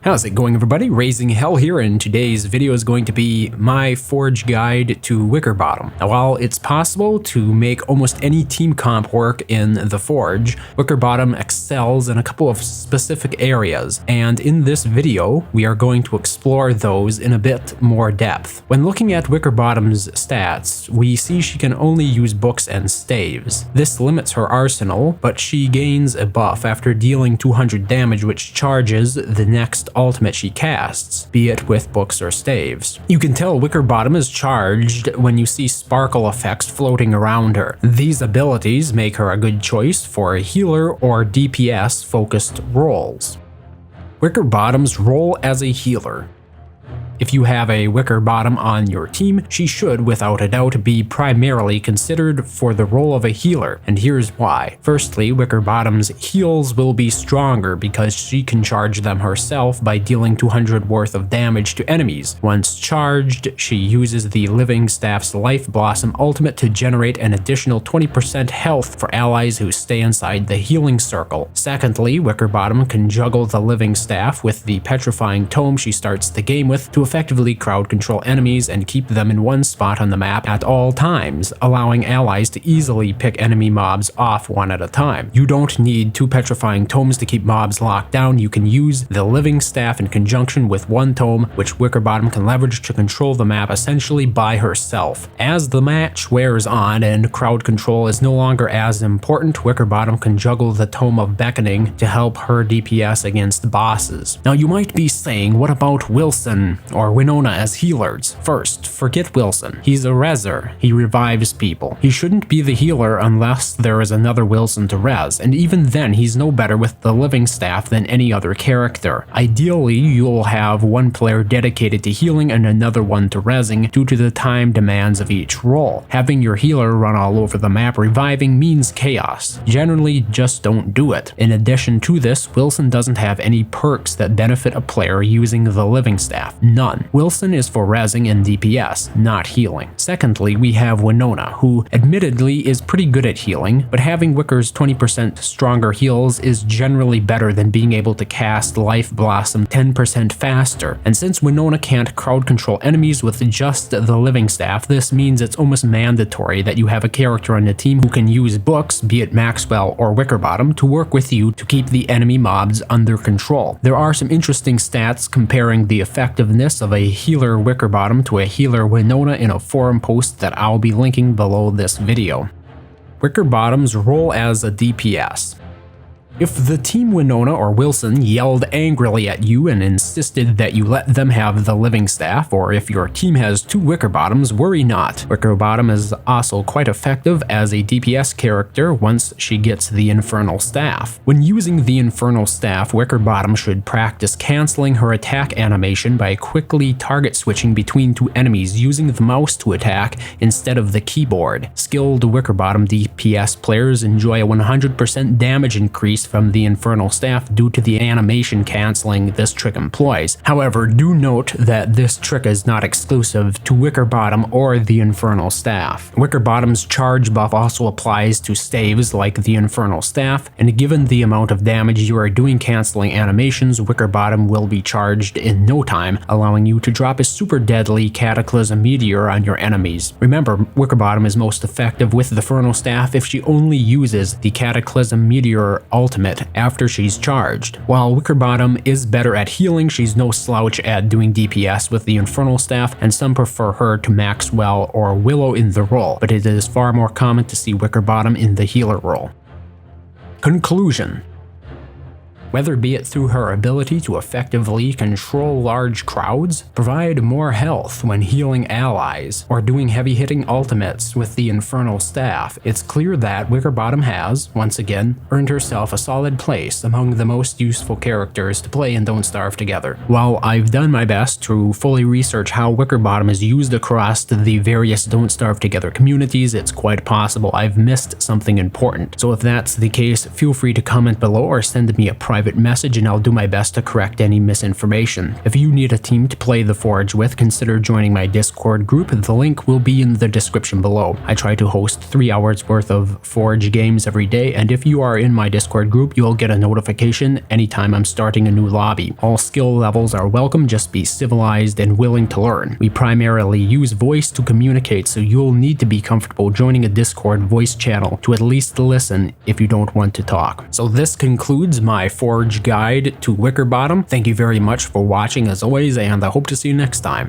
How's it going, everybody? RazingHel here, and today's video is going to be my forge guide to Wickerbottom. Now, while it's possible to make almost any team comp work in the forge, Wickerbottom excels in a couple of specific areas, and in this video, we are going to explore those in a bit more depth. When looking at Wickerbottom's stats, we see she can only use books and staves. This limits her arsenal, but she gains a buff after dealing 200 damage, which charges the next ultimate she casts, be it with books or staves. You can tell Wickerbottom is charged when you see sparkle effects floating around her. These abilities make her a good choice for healer or DPS focused roles. Wickerbottom's role as a healer. If you have a Wickerbottom on your team, she should, without a doubt, be primarily considered for the role of a healer, and here's why. Firstly, Wickerbottom's heals will be stronger because she can charge them herself by dealing 200 worth of damage to enemies. Once charged, she uses the Living Staff's Life Blossom ultimate to generate an additional 20% health for allies who stay inside the healing circle. Secondly, Wickerbottom can juggle the Living Staff with the Petrifying Tome she starts the game with to effectively crowd control enemies and keep them in one spot on the map at all times, allowing allies to easily pick enemy mobs off one at a time. You don't need 2 Petrifying Tomes to keep mobs locked down. You can use the Living Staff in conjunction with 1 tome, which Wickerbottom can leverage to control the map essentially by herself. As the match wears on and crowd control is no longer as important, Wickerbottom can juggle the Tome of Beckoning to help her DPS against bosses. Now, you might be saying, what about Wilson or Winona as healers? First, forget Wilson. He's a reser. He revives people. He shouldn't be the healer unless there is another Wilson to res, and even then he's no better with the Living Staff than any other character. Ideally, you'll have one player dedicated to healing and another one to resing due to the time demands of each role. Having your healer run all over the map reviving means chaos. Generally, just don't do it. In addition to this, Wilson doesn't have any perks that benefit a player using the Living Staff. None. Wilson is for resing and DPS, not healing. Secondly, we have Winona, who admittedly is pretty good at healing, but having Wicker's 20% stronger heals is generally better than being able to cast Life Blossom 10% faster. And since Winona can't crowd control enemies with just the Living Staff, this means it's almost mandatory that you have a character on the team who can use books, be it Maxwell or Wickerbottom, to work with you to keep the enemy mobs under control. There are some interesting stats comparing the effectiveness of a healer Wickerbottom to a healer Winona in a forum post that I'll be linking below this video. Wickerbottom's role as a DPS. If the team Winona or Wilson yelled angrily at you and insisted that you let them have the Living Staff, or if your team has 2 Wickerbottoms, worry not. Wickerbottom is also quite effective as a DPS character once she gets the Infernal Staff. When using the Infernal Staff, Wickerbottom should practice canceling her attack animation by quickly target switching between 2 enemies using the mouse to attack instead of the keyboard. Skilled Wickerbottom DPS players enjoy a 100% damage increase from the Infernal Staff due to the animation canceling this trick employs. However, do note that this trick is not exclusive to Wickerbottom or the Infernal Staff. Wickerbottom's charge buff also applies to staves like the Infernal Staff, and given the amount of damage you are doing canceling animations, Wickerbottom will be charged in no time, allowing you to drop a super deadly Cataclysm Meteor on your enemies. Remember, Wickerbottom is most effective with the Infernal Staff if she only uses the Cataclysm Meteor ultimate after she's charged. While Wickerbottom is better at healing, she's no slouch at doing DPS with the Infernal Staff, and some prefer her to Maxwell or Willow in the role, but it is far more common to see Wickerbottom in the healer role. Conclusion. Whether be it through her ability to effectively control large crowds, provide more health when healing allies, or doing heavy-hitting ultimates with the Infernal Staff, it's clear that Wickerbottom has, once again, earned herself a solid place among the most useful characters to play in Don't Starve Together. While I've done my best to fully research how Wickerbottom is used across the various Don't Starve Together communities, it's quite possible I've missed something important. So if that's the case, feel free to comment below or send me a private private message and I'll do my best to correct any misinformation. If you need a team to play the Forge with, consider joining my Discord group. The link will be in the description below. I try to host 3 hours worth of Forge games every day, and if you are in my Discord group, you'll get a notification anytime I'm starting a new lobby. All skill levels are welcome, just be civilized and willing to learn. We primarily use voice to communicate, so you'll need to be comfortable joining a Discord voice channel to at least listen if you don't want to talk. So this concludes my Forge guide to Wickerbottom. Thank you very much for watching as always, and I hope to see you next time.